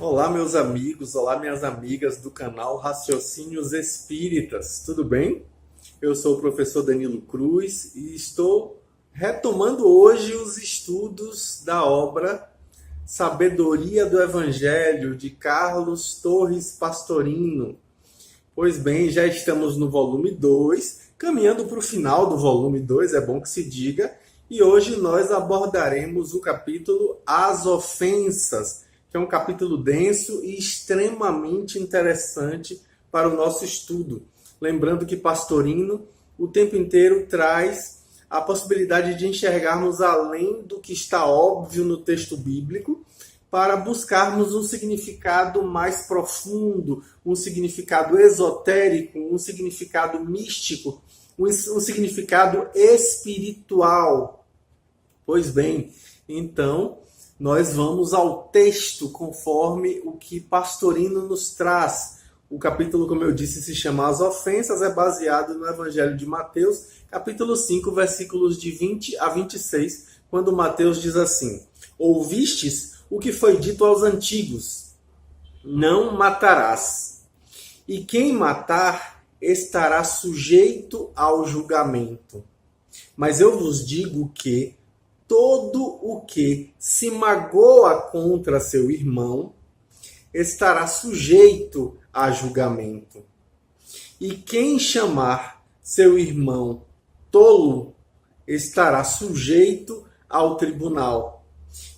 Olá, meus amigos, olá, minhas amigas do canal Raciocínios Espíritas, tudo bem? Eu sou o professor Danilo Cruz e estou retomando hoje os estudos da obra Sabedoria do Evangelho de Carlos Torres Pastorino. Pois bem, já estamos no volume 2, caminhando para o final do volume 2, é bom que se diga, e hoje nós abordaremos o capítulo As Ofensas, que é um capítulo denso e extremamente interessante para o nosso estudo. Lembrando que Pastorino o tempo inteiro traz a possibilidade de enxergarmos além do que está óbvio no texto bíblico, para buscarmos um significado mais profundo, um significado esotérico, um significado místico, um significado espiritual. Pois bem, então nós vamos ao texto conforme o que Pastorino nos traz. O capítulo, como eu disse, se chama As Ofensas, é baseado no Evangelho de Mateus, capítulo 5, versículos de 20 a 26, quando Mateus diz assim: Ouvistes o que foi dito aos antigos: não matarás. E quem matar estará sujeito ao julgamento. Mas eu vos digo que todo o que se magoa contra seu irmão estará sujeito a julgamento. E quem chamar seu irmão tolo estará sujeito ao tribunal.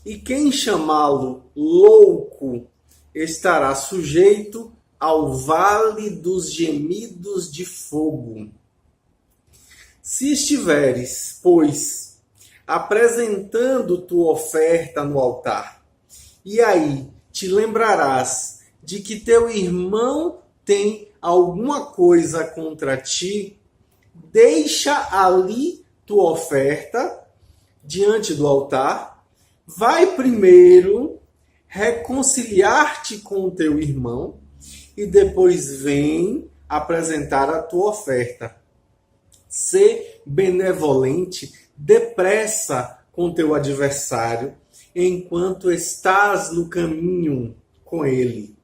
E quem chamá-lo louco estará sujeito ao vale dos gemidos de fogo. Se estiveres, pois, apresentando tua oferta no altar, e aí te lembrarás de que teu irmão tem alguma coisa contra ti, deixa ali tua oferta diante do altar, vai primeiro reconciliar-te com o teu irmão e depois vem apresentar a tua oferta. Sê benevolente depressa com teu adversário, enquanto estás no caminho com ele,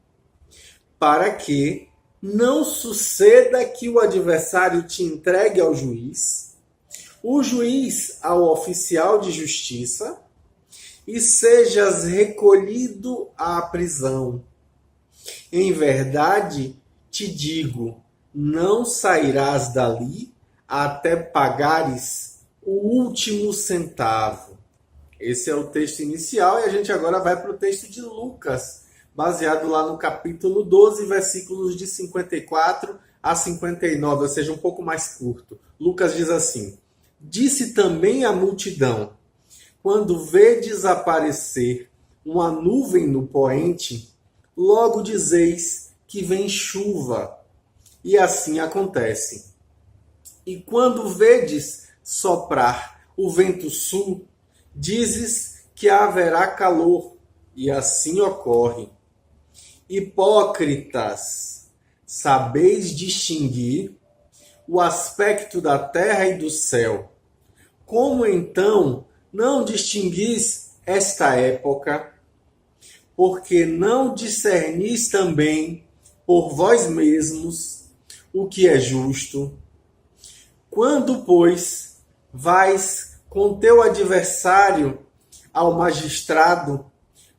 para que não suceda que o adversário te entregue ao juiz, o juiz ao oficial de justiça, e sejas recolhido à prisão. Em verdade, te digo, não sairás dali até pagares o último centavo. Esse é o texto inicial e a gente agora vai para o texto de Lucas, baseado lá no capítulo 12, versículos de 54 a 59, ou seja, um pouco mais curto. Lucas diz assim: Disse também a multidão: quando vedes aparecer uma nuvem no poente, logo dizeis que vem chuva. E assim acontece. E quando vedes soprar o vento sul, dizes que haverá calor, e assim ocorre. Hipócritas, sabeis distinguir o aspecto da terra e do céu. Como então não distinguis esta época? Porque não discernis também por vós mesmos o que é justo? Quando, pois, vais com teu adversário ao magistrado,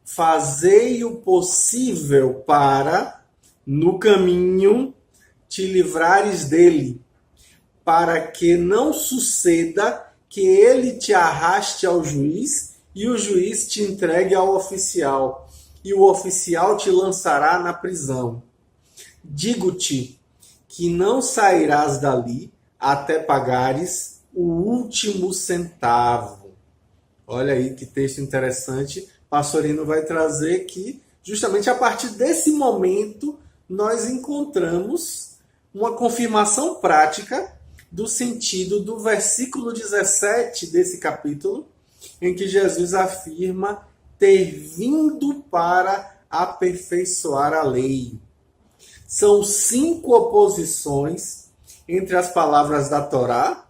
fazei o possível para, no caminho, te livrares dele, para que não suceda que ele te arraste ao juiz e o juiz te entregue ao oficial, e o oficial te lançará na prisão. Digo-te que não sairás dali até pagares o último centavo. Olha aí que texto interessante. Pastorino vai trazer que, justamente a partir desse momento, nós encontramos uma confirmação prática do sentido do versículo 17 desse capítulo, em que Jesus afirma ter vindo para aperfeiçoar a lei. São 5 oposições entre as palavras da Torá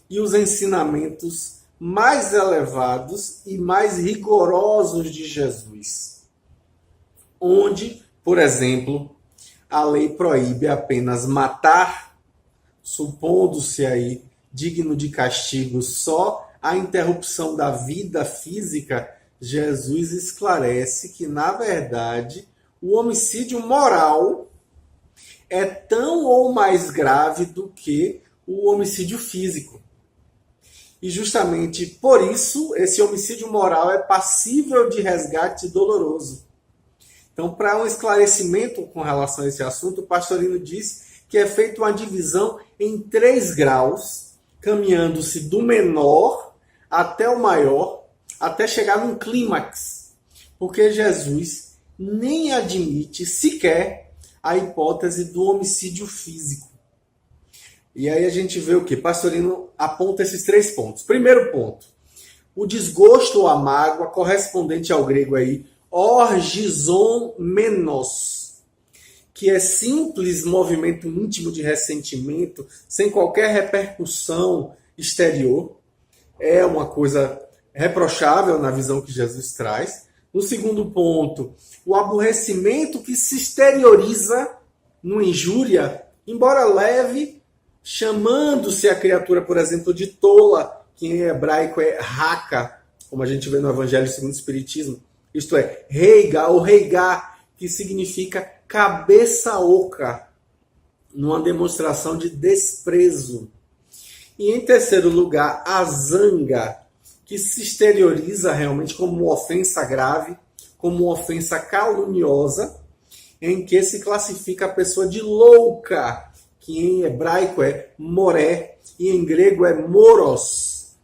e os ensinamentos mais elevados e mais rigorosos de Jesus. onde, por exemplo, a lei proíbe apenas matar, supondo-se aí digno de castigo só a interrupção da vida física, Jesus esclarece que, na verdade, o homicídio moral é tão ou mais grave do que o homicídio físico. E justamente por isso, esse homicídio moral é passível de resgate doloroso. Então, para um esclarecimento com relação a esse assunto, o Pastorino diz que é feita uma divisão em 3 graus, caminhando-se do menor até o maior, até chegar num clímax. Porque Jesus nem admite sequer a hipótese do homicídio físico. E aí a gente vê o quê? Pastorino aponta esses 3 pontos. Primeiro ponto, o desgosto ou a mágoa correspondente ao grego aí, orgizon menos, que é simples movimento íntimo de ressentimento, sem qualquer repercussão exterior. É uma coisa reprochável na visão que Jesus traz. No segundo ponto, o aborrecimento que se exterioriza no injúria, embora leve, chamando-se a criatura, por exemplo, de tola, que em hebraico é raka, como a gente vê no Evangelho segundo o Espiritismo. Isto é, reiga ou reigar, que significa cabeça oca, numa demonstração de desprezo. E em terceiro lugar, a zanga, que se exterioriza realmente como uma ofensa grave, como uma ofensa caluniosa, em que se classifica a pessoa de louca, que em hebraico é moré e em grego é moros.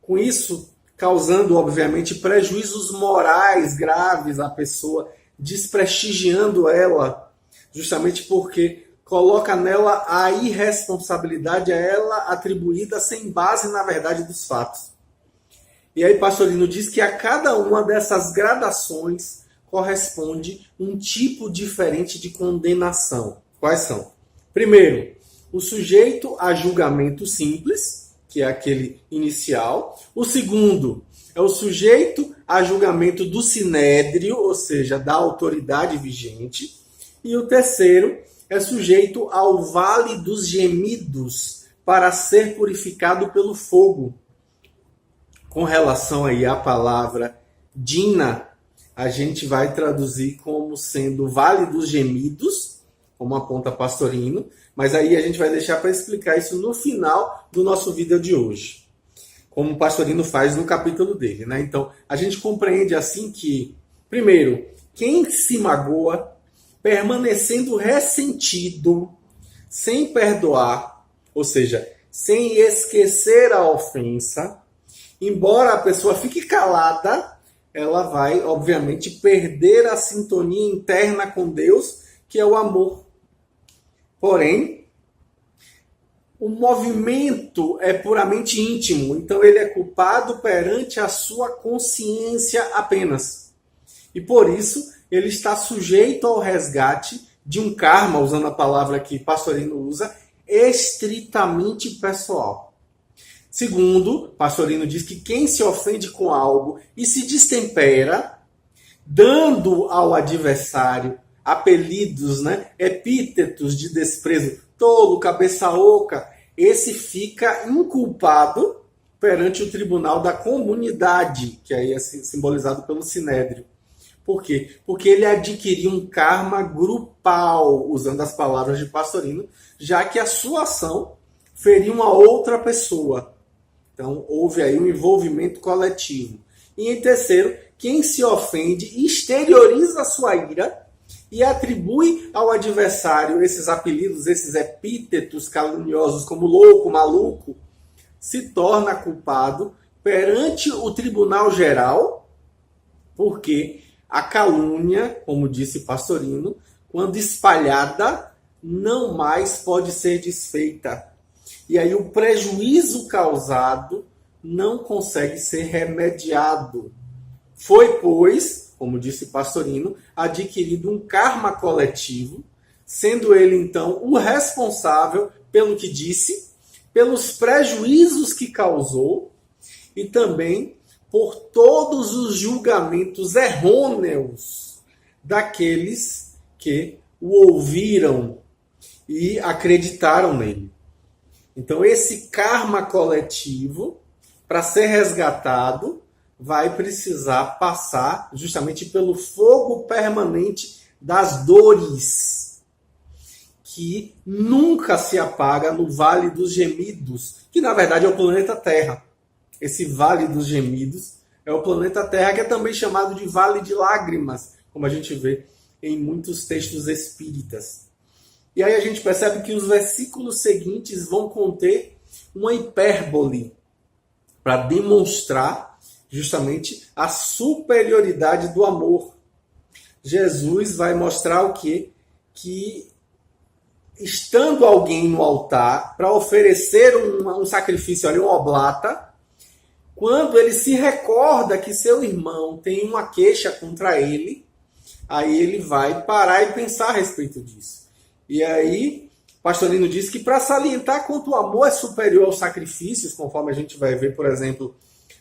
Com isso, causando, obviamente, prejuízos morais graves à pessoa, desprestigiando ela, justamente porque coloca nela a irresponsabilidade a ela atribuída sem base na verdade dos fatos. E aí Pastorino diz que a cada uma dessas gradações corresponde um tipo diferente de condenação. Quais são? Primeiro, o sujeito a julgamento simples, que é aquele inicial. O segundo é o sujeito a julgamento do sinédrio, ou seja, da autoridade vigente. E o terceiro é sujeito ao vale dos gemidos para ser purificado pelo fogo. Com relação aí à palavra dina, a gente vai traduzir como sendo vale dos gemidos, como aponta Pastorino, mas aí a gente vai deixar para explicar isso no final do nosso vídeo de hoje, como o Pastorino faz no capítulo dele, né? Então, a gente compreende assim que, primeiro, quem se magoa, permanecendo ressentido, sem perdoar, ou seja, sem esquecer a ofensa, embora a pessoa fique calada, ela vai, obviamente, perder a sintonia interna com Deus, que é o amor. Porém, o movimento é puramente íntimo, então ele é culpado perante a sua consciência apenas. E por isso, ele está sujeito ao resgate de um karma, usando a palavra que Pastorino usa, estritamente pessoal. Segundo, Pastorino diz que quem se ofende com algo e se destempera, dando ao adversário apelidos, né, epítetos de desprezo, tolo, cabeça oca, esse fica inculpado perante o tribunal da comunidade, que aí é simbolizado pelo sinédrio. Por quê? Porque ele adquiriu um karma grupal, usando as palavras de Pastorino, já que a sua ação feriu uma outra pessoa. Então, houve aí um envolvimento coletivo. E em terceiro, quem se ofende exterioriza a sua ira e atribui ao adversário esses apelidos, esses epítetos caluniosos como louco, maluco, se torna culpado perante o tribunal geral, porque a calúnia, como disse Pastorino, quando espalhada, não mais pode ser desfeita. E aí o prejuízo causado não consegue ser remediado. Foi, pois, como disse Pastorino, adquirido um karma coletivo, sendo ele, então, o responsável pelo que disse, pelos prejuízos que causou e também por todos os julgamentos errôneos daqueles que o ouviram e acreditaram nele. Então, esse karma coletivo, para ser resgatado, vai precisar passar justamente pelo fogo permanente das dores, que nunca se apaga no Vale dos Gemidos, que na verdade é o planeta Terra. Esse Vale dos Gemidos é o planeta Terra, que é também chamado de Vale de Lágrimas, como a gente vê em muitos textos espíritas. E aí a gente percebe que os versículos seguintes vão conter uma hipérbole para demonstrar justamente a superioridade do amor. Jesus vai mostrar o quê? Que estando alguém no altar para oferecer um sacrifício ali, uma oblata, quando ele se recorda que seu irmão tem uma queixa contra ele, aí ele vai parar e pensar a respeito disso. E aí, Pastorino diz que para salientar quanto o amor é superior aos sacrifícios, conforme a gente vai ver, por exemplo,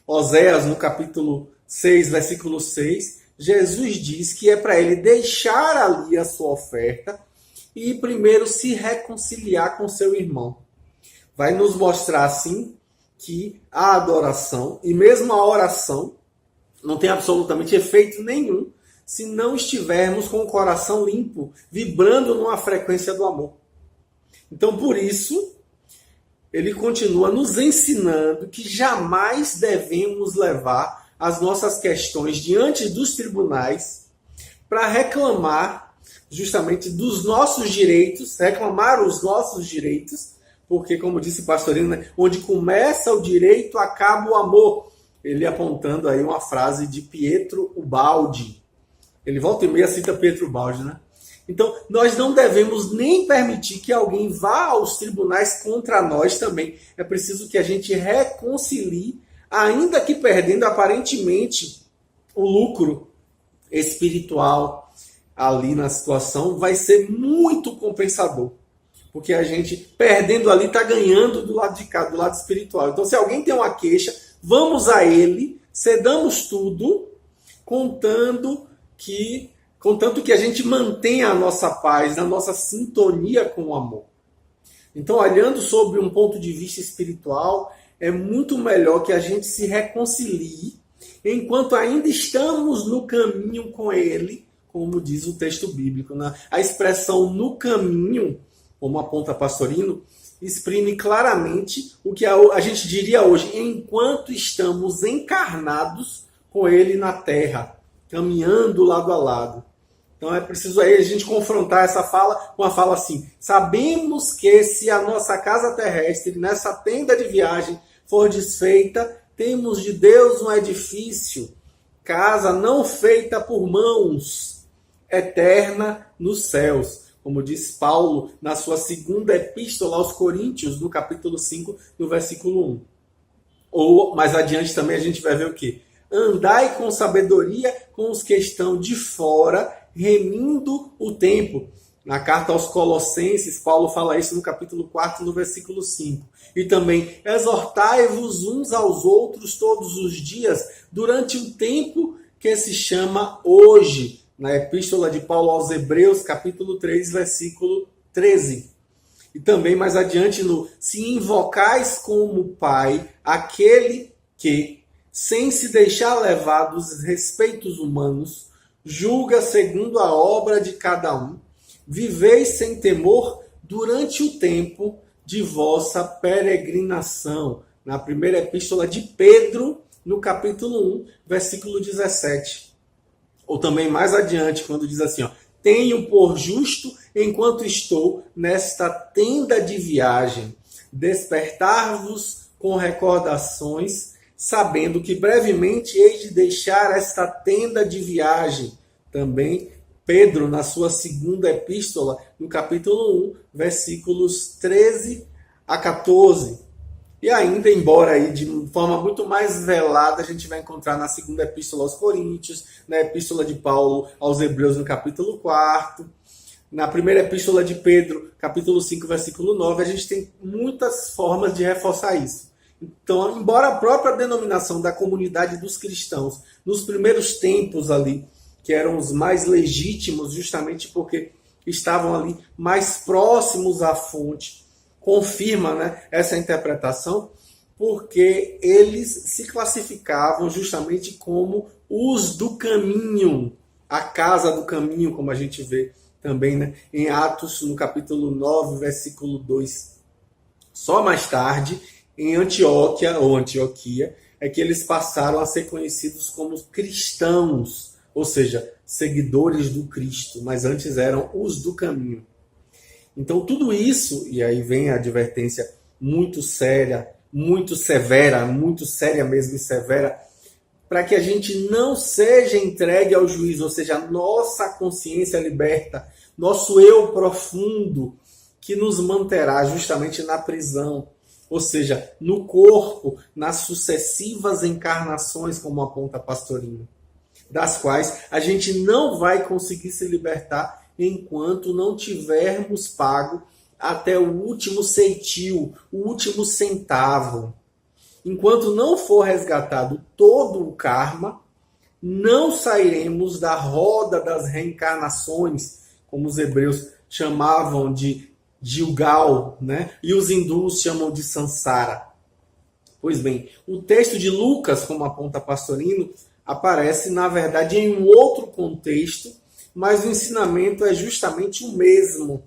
Oséias no capítulo 6, versículo 6, Jesus diz que é para ele deixar ali a sua oferta e primeiro se reconciliar com seu irmão. Vai nos mostrar assim que a adoração e mesmo a oração não tem absolutamente efeito nenhum se não estivermos com o coração limpo, vibrando numa frequência do amor. Então, por isso, ele continua nos ensinando que jamais devemos levar as nossas questões diante dos tribunais para reclamar justamente dos nossos direitos, reclamar os nossos direitos, porque, como disse o Pastorino, né, onde começa o direito, acaba o amor. Ele apontando aí uma frase de Pietro Ubaldi. Ele volta e meia cita Pietro Ubaldi, né? Então, nós não devemos nem permitir que alguém vá aos tribunais contra nós também. É preciso que a gente reconcilie, ainda que perdendo aparentemente o lucro espiritual ali na situação, vai ser muito compensador. Porque a gente, perdendo ali, está ganhando do lado de cá, do lado espiritual. Então, se alguém tem uma queixa, vamos a ele, cedamos tudo, contanto que a gente mantenha a nossa paz, a nossa sintonia com o amor. Então, olhando sobre um ponto de vista espiritual, é muito melhor que a gente se reconcilie enquanto ainda estamos no caminho com ele, como diz o texto bíblico. Né? A expressão no caminho, como aponta Pastorino, exprime claramente o que a gente diria hoje, enquanto estamos encarnados com ele na terra, caminhando lado a lado. Então é preciso aí a gente confrontar essa fala com a fala assim: sabemos que se a nossa casa terrestre, nessa tenda de viagem, for desfeita, temos de Deus um edifício, casa não feita por mãos, eterna nos céus. Como diz Paulo na sua segunda epístola aos Coríntios, no capítulo 5, no versículo 1. Ou mais adiante também a gente vai ver o quê? Andai com sabedoria com os que estão de fora, remindo o tempo. Na carta aos Colossenses, Paulo fala isso no capítulo 4, no versículo 5. E também, exortai-vos uns aos outros todos os dias, durante o tempo que se chama hoje. Na epístola de Paulo aos Hebreus, capítulo 3, versículo 13. E também mais adiante no: se invocais como Pai aquele que, sem se deixar levar dos respeitos humanos, julga segundo a obra de cada um, viveis sem temor durante o tempo de vossa peregrinação. Na primeira epístola de Pedro, no capítulo 1, versículo 17. Ou também mais adiante, quando diz assim, ó: tenho por justo, enquanto estou nesta tenda de viagem, despertar-vos com recordações, sabendo que brevemente hei de deixar esta tenda de viagem. Também Pedro, na sua segunda epístola, no capítulo 1, versículos 13 a 14. E ainda, embora aí de forma muito mais velada, a gente vai encontrar na segunda epístola aos Coríntios, na epístola de Paulo aos Hebreus, no capítulo 4, na primeira epístola de Pedro, capítulo 5, versículo 9, a gente tem muitas formas de reforçar isso. Então, embora a própria denominação da comunidade dos cristãos, nos primeiros tempos ali, que eram os mais legítimos, justamente porque estavam ali mais próximos à fonte. Confirma, né, essa interpretação, porque eles se classificavam justamente como os do caminho, a casa do caminho, como a gente vê também, né, em Atos, no capítulo 9, versículo 2. Só mais tarde, em Antioquia, ou Antioquia, é que eles passaram a ser conhecidos como cristãos, ou seja, seguidores do Cristo, mas antes eram os do caminho. Então tudo isso, e aí vem a advertência muito séria, muito severa, muito séria mesmo e severa, para que a gente não seja entregue ao juízo, ou seja, a nossa consciência liberta, nosso eu profundo, que nos manterá justamente na prisão, ou seja, no corpo, nas sucessivas encarnações, como aponta Pastorino, das quais a gente não vai conseguir se libertar enquanto não tivermos pago até o último ceitil, o último centavo. Enquanto não for resgatado todo o karma, não sairemos da roda das reencarnações, como os hebreus chamavam de Gilgal, né? E os hindus chamam de Sansara. Pois bem, o texto de Lucas, como aponta Pastorino, aparece, na verdade, em um outro contexto, mas o ensinamento é justamente o mesmo.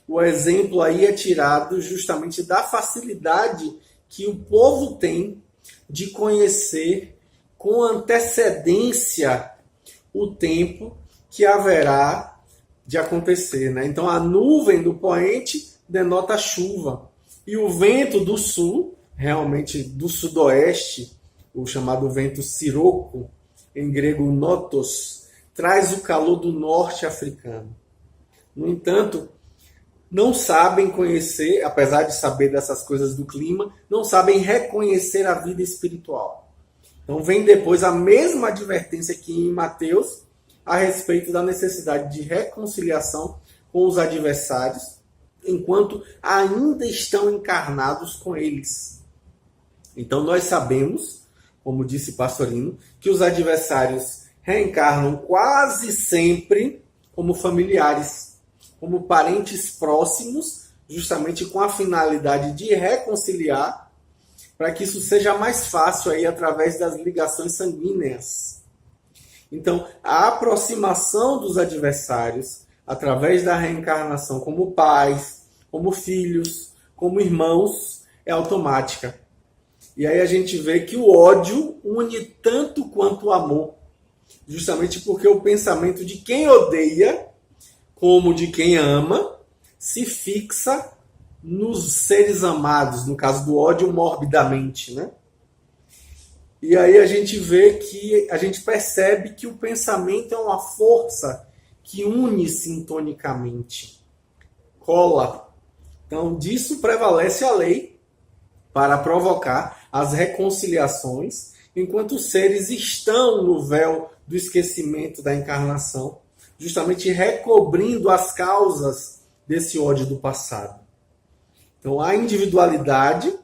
O exemplo aí é tirado justamente da facilidade que o povo tem de conhecer com antecedência o tempo que haverá de acontecer, né? Então a nuvem do poente denota chuva e o vento do sul, realmente do sudoeste, o chamado vento siroco, em grego notos, traz o calor do norte africano. No entanto, não sabem conhecer, apesar de saber dessas coisas do clima, não sabem reconhecer a vida espiritual. Então vem depois a mesma advertência que em Mateus a respeito da necessidade de reconciliação com os adversários, enquanto ainda estão encarnados com eles. Então nós sabemos, como disse Pastorino, que os adversários reencarnam quase sempre como familiares, como parentes próximos, justamente com a finalidade de reconciliar, para que isso seja mais fácil aí através das ligações sanguíneas. Então, a aproximação dos adversários através da reencarnação como pais, como filhos, como irmãos, é automática. E aí a gente vê que o ódio une tanto quanto o amor, justamente porque o pensamento de quem odeia como de quem ama, se fixa nos seres amados, no caso do ódio, morbidamente, né? E aí a gente vê que, a gente percebe que o pensamento é uma força que une sintonicamente, cola. Então, disso prevalece a lei para provocar as reconciliações, enquanto os seres estão no véu do esquecimento da encarnação, justamente recobrindo as causas desse ódio do passado. Então, a individualidade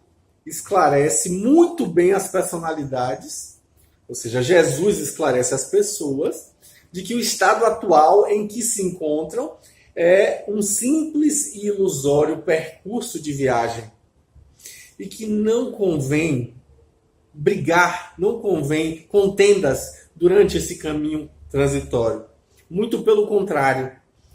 esclarece muito bem as personalidades, ou seja, Jesus esclarece as pessoas de que o estado atual em que se encontram é um simples e ilusório percurso de viagem e que não convém brigar, não convém contendas durante esse caminho transitório. Muito pelo contrário,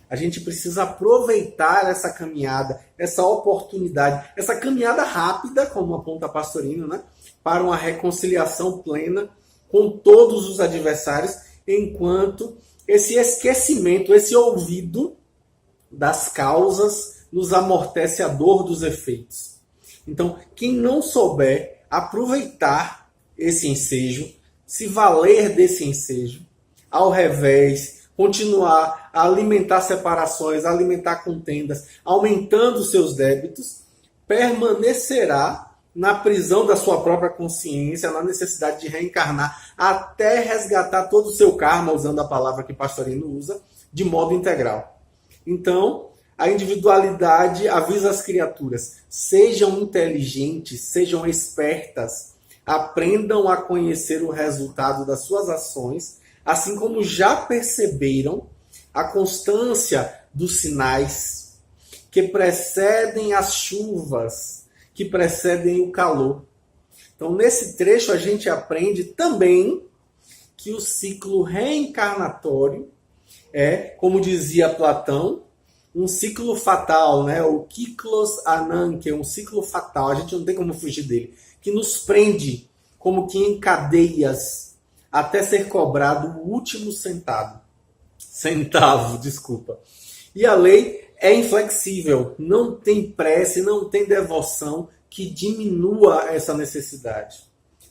a gente precisa aproveitar essa caminhada, essa oportunidade, essa caminhada rápida, como aponta Pastorino, né, para uma reconciliação plena com todos os adversários, enquanto esse esquecimento, esse olvido das causas nos amortece a dor dos efeitos. Então, quem não souber aproveitar esse ensejo, se valer desse ensejo, ao revés, continuar a alimentar separações, a alimentar contendas, aumentando seus débitos, permanecerá na prisão da sua própria consciência, na necessidade de reencarnar, até resgatar todo o seu karma, usando a palavra que Pastorino usa, de modo integral. Então, a individualidade avisa as criaturas, sejam inteligentes, sejam espertas, aprendam a conhecer o resultado das suas ações, assim como já perceberam a constância dos sinais que precedem as chuvas, que precedem o calor. Então, nesse trecho, a gente aprende também que o ciclo reencarnatório é, como dizia Platão, um ciclo fatal, né? O kyklos anan, que é um ciclo fatal, a gente não tem como fugir dele, que nos prende como que em cadeias até ser cobrado o último centavo, desculpa. E a lei é inflexível, não tem prece, não tem devoção que diminua essa necessidade.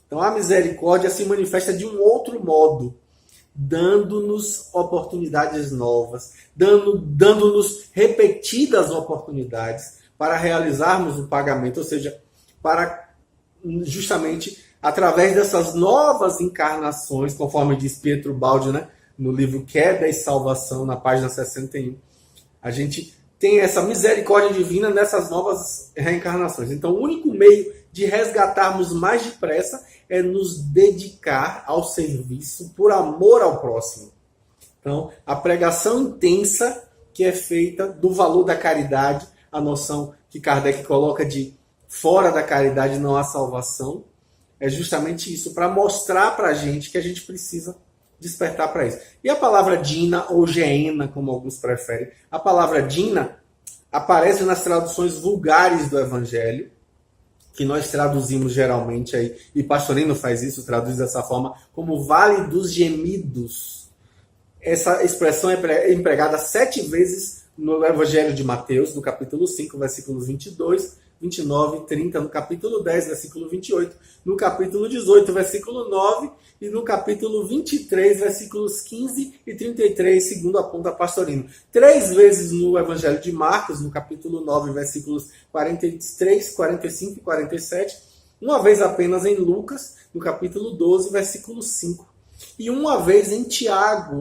Então a misericórdia se manifesta de um outro modo, dando-nos oportunidades novas, dando-nos repetidas oportunidades para realizarmos o pagamento, ou seja, para justamente através dessas novas encarnações, conforme diz Pietro Baldi, né, no livro Queda e Salvação, na página 61, a gente tem essa misericórdia divina nessas novas reencarnações. Então, o único meio de resgatarmos mais depressa é nos dedicar ao serviço por amor ao próximo. Então, a pregação intensa que é feita do valor da caridade, a noção que Kardec coloca de fora da caridade não há salvação, é justamente isso, para mostrar para a gente que a gente precisa despertar para isso. E a palavra Dina, ou Geena, como alguns preferem, a palavra Dina aparece nas traduções vulgares do Evangelho, que nós traduzimos geralmente aí, e Pastorino faz isso, traduz dessa forma, como Vale dos Gemidos. Essa expressão é empregada 7 vezes no Evangelho de Mateus, no capítulo 5, versículos 22, 29 e 30, no capítulo 10, versículo 28, no capítulo 18, versículo 9, e no capítulo 23, versículos 15 e 33, segundo aponta Pastorino. 3 vezes no Evangelho de Marcos, no capítulo 9, versículos 43, 45 e 47, uma vez apenas em Lucas, no capítulo 12, versículo 5. E uma vez em Tiago,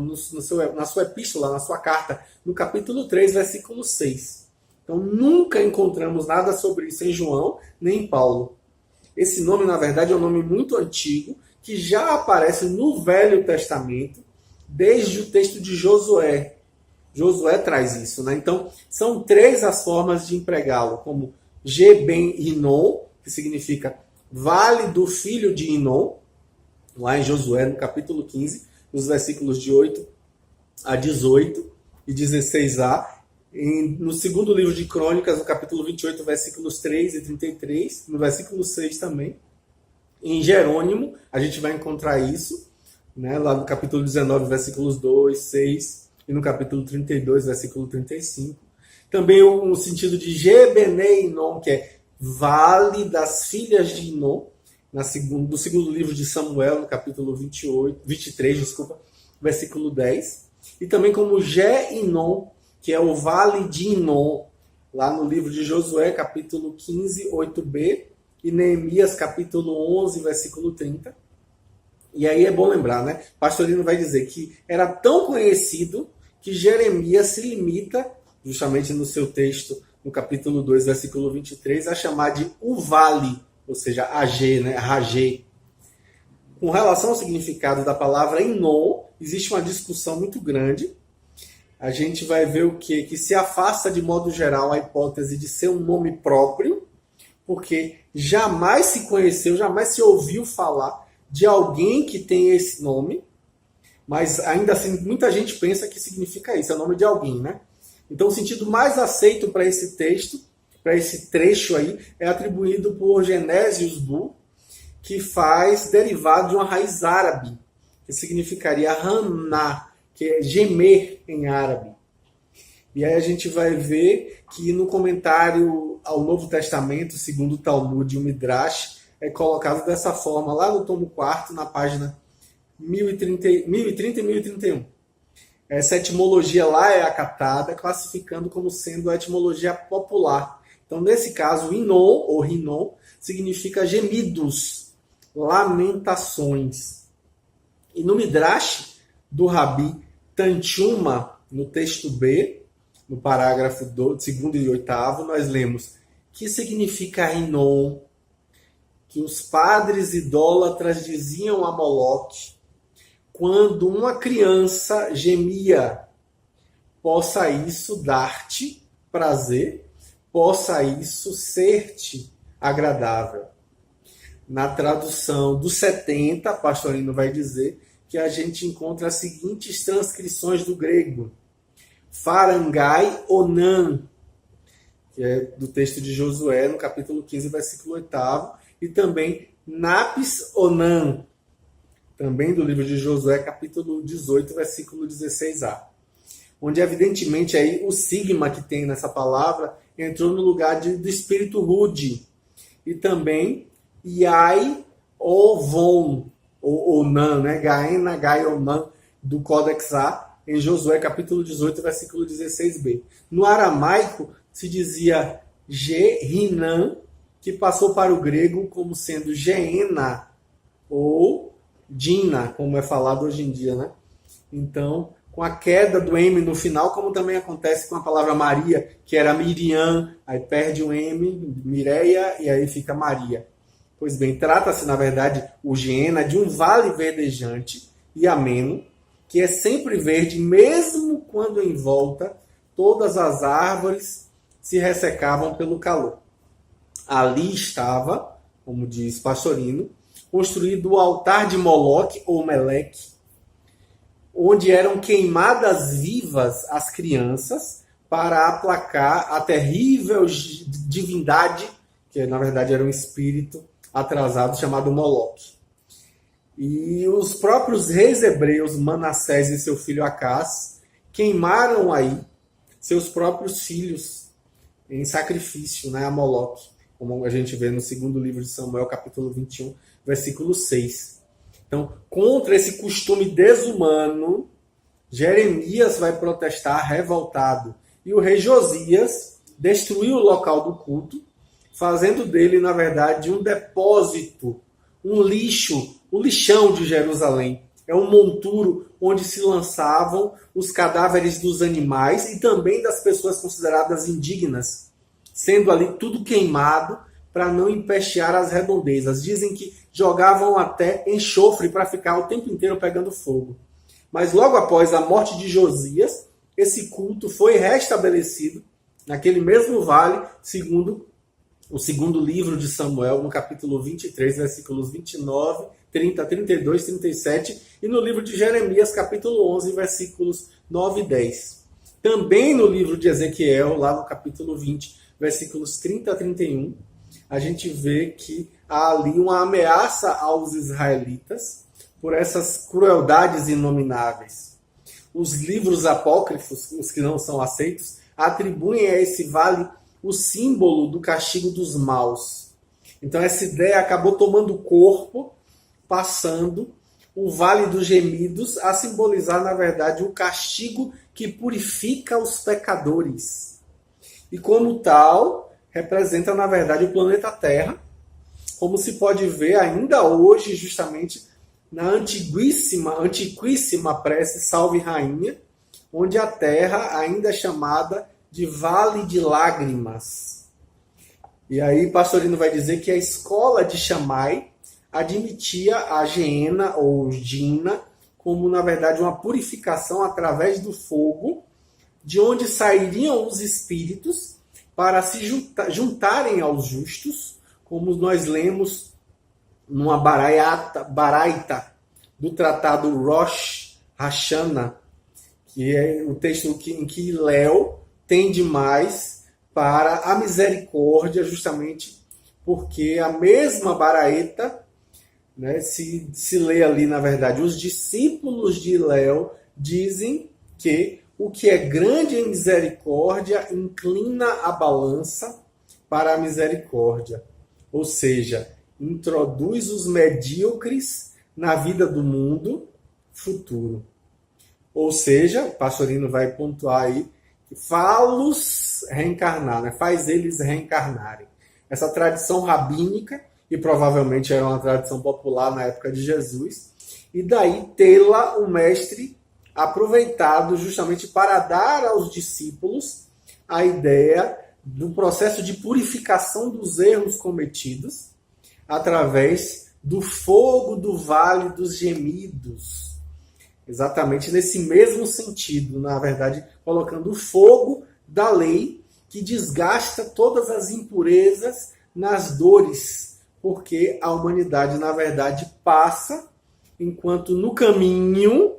na sua epístola, na sua carta, no capítulo 3, versículo 6. Então, nunca encontramos nada sobre isso em João, nem em Paulo. Esse nome, na verdade, é um nome muito antigo, que já aparece no Velho Testamento, desde o texto de Josué. Josué traz isso, né? Então, são 3 as formas de empregá-lo, como Geben Inon, que significa Vale do Filho de Inon, lá em Josué, no capítulo 15, nos versículos de 8 a 18 e 16a, no segundo livro de Crônicas, no capítulo 28, versículos 3 e 33, no versículo 6 também. Em Jerônimo, a gente vai encontrar isso, né, lá no capítulo 19, versículos 2, 6, e no capítulo 32, versículo 35. Também o sentido de Gebenei Inon, que é Vale das Filhas de Inon, do segundo livro de Samuel, no capítulo 23, versículo 10. E também como Gé-Inon, que é o Vale de Inon, lá no livro de Josué, capítulo 15, 8b, e Neemias, capítulo 11, versículo 30. E aí é bom lembrar, né? Pastorino vai dizer que era tão conhecido que Jeremias se limita, justamente no seu texto, no capítulo 2, versículo 23, a chamar de o Vale, ou seja, AG, né? Ragê. Com relação ao significado da palavra Inon, existe uma discussão muito grande. A gente vai ver o quê? Que se afasta de modo geral a hipótese de ser um nome próprio, porque jamais se conheceu, jamais se ouviu falar de alguém que tem esse nome, mas ainda assim muita gente pensa que significa isso, é o nome de alguém, né? Então o sentido mais aceito para esse texto, para esse trecho aí, é atribuído por Genesius Bull, que faz derivado de uma raiz árabe, que significaria Haná, que é gemer em árabe. E aí a gente vai ver que no comentário ao Novo Testamento, segundo o Talmud e o Midrash, é colocado dessa forma, lá no tomo 4, na página 1030 e 1031. Essa etimologia lá é acatada, classificando como sendo a etimologia popular. Então, nesse caso, Inon, ou Rinon, significa gemidos, lamentações. E no Midrash do Rabi Tanchuma, no texto B, no parágrafo 2º e 8º, nós lemos que significa Rinon, que os padres idólatras diziam a Moloque, quando uma criança gemia, possa isso dar-te prazer, possa isso ser-te agradável. Na tradução dos 70, Pastorino vai dizer que a gente encontra as seguintes transcrições do grego. Farangai onan, que é do texto de Josué, no capítulo 15, versículo 8, e também napis onan, também do livro de Josué, capítulo 18, versículo 16a. Onde, evidentemente, aí o sigma que tem nessa palavra entrou no lugar do espírito rude. E também iai ovon, ou nan, né? Gaena gaioman, do Códex A, em Josué, capítulo 18, versículo 16b. No aramaico, se dizia Gehinan, que passou para o grego como sendo Geena, ou Dina, como é falado hoje em dia, né? Então, com a queda do M no final, como também acontece com a palavra Maria, que era Miriam, aí perde o M, Mireia, e aí fica Maria. Pois bem, trata-se, na verdade, o Geena, de um vale verdejante e ameno, que é sempre verde, mesmo quando em volta todas as árvores se ressecavam pelo calor. Ali estava, como diz Pastorino, construído o altar de Moloque ou Meleque, onde eram queimadas vivas as crianças para aplacar a terrível divindade, que na verdade era um espírito atrasado chamado Moloque. E os próprios reis hebreus, Manassés e seu filho Acás, queimaram aí seus próprios filhos em sacrifício, né, a Moloque, como a gente vê no segundo livro de Samuel, capítulo 21, versículo 6. Então, contra esse costume desumano, Jeremias vai protestar revoltado. E o rei Josias destruiu o local do culto, fazendo dele, na verdade, um depósito, um lixo, o lixão de Jerusalém. É um monturo onde se lançavam os cadáveres dos animais e também das pessoas consideradas indignas, sendo ali tudo queimado para não empestear as redondezas. Dizem que jogavam até enxofre para ficar o tempo inteiro pegando fogo. Mas logo após a morte de Josias, esse culto foi restabelecido naquele mesmo vale, segundo o segundo livro de Samuel, no capítulo 23, versículos 29, 30, 32, 37, e no livro de Jeremias, capítulo 11, versículos 9 e 10. Também no livro de Ezequiel, lá no capítulo 20, versículos 30 a 31, a gente vê que há ali uma ameaça aos israelitas por essas crueldades inomináveis. Os livros apócrifos, os que não são aceitos, atribuem a esse vale o símbolo do castigo dos maus. Então essa ideia acabou tomando corpo, passando o Vale dos Gemidos a simbolizar, na verdade, o castigo que purifica os pecadores. E como tal, representa, na verdade, o planeta Terra, como se pode ver ainda hoje, justamente, na antiquíssima prece Salve Rainha, onde a Terra ainda é chamada de Vale de Lágrimas. E aí Pastorino vai dizer que a escola de Shammai admitia a Geena ou Dina como, na verdade, uma purificação através do fogo, de onde sairiam os espíritos para se juntarem aos justos, como nós lemos numa baraita do tratado Rosh Hashanah, que é o texto em que Léo tende mais para a misericórdia, justamente porque a mesma baraita, né, se lê ali, na verdade, os discípulos de Léo dizem que o que é grande em misericórdia inclina a balança para a misericórdia. Ou seja, introduz os medíocres na vida do mundo futuro. Ou seja, o Pastorino vai pontuar aí, fá-los reencarnar, né? Faz eles reencarnarem. Essa tradição rabínica, e provavelmente era uma tradição popular na época de Jesus, e daí tê-la o mestre aproveitado justamente para dar aos discípulos a ideia do processo de purificação dos erros cometidos através do fogo do Vale dos Gemidos, exatamente nesse mesmo sentido, na verdade, colocando o fogo da lei que desgasta todas as impurezas nas dores, porque a humanidade, na verdade, passa enquanto no caminho,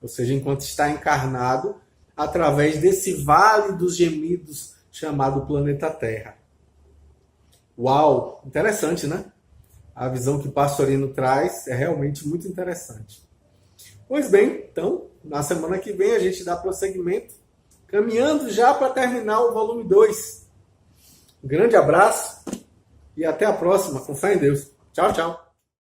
ou seja, enquanto está encarnado, através desse vale dos gemidos chamado planeta Terra. Uau, interessante, né? A visão que Pastorino traz é realmente muito interessante. Pois bem, então, na semana que vem a gente dá prosseguimento, caminhando já para terminar o volume 2. Um grande abraço e até a próxima, com fé em Deus. Tchau, tchau.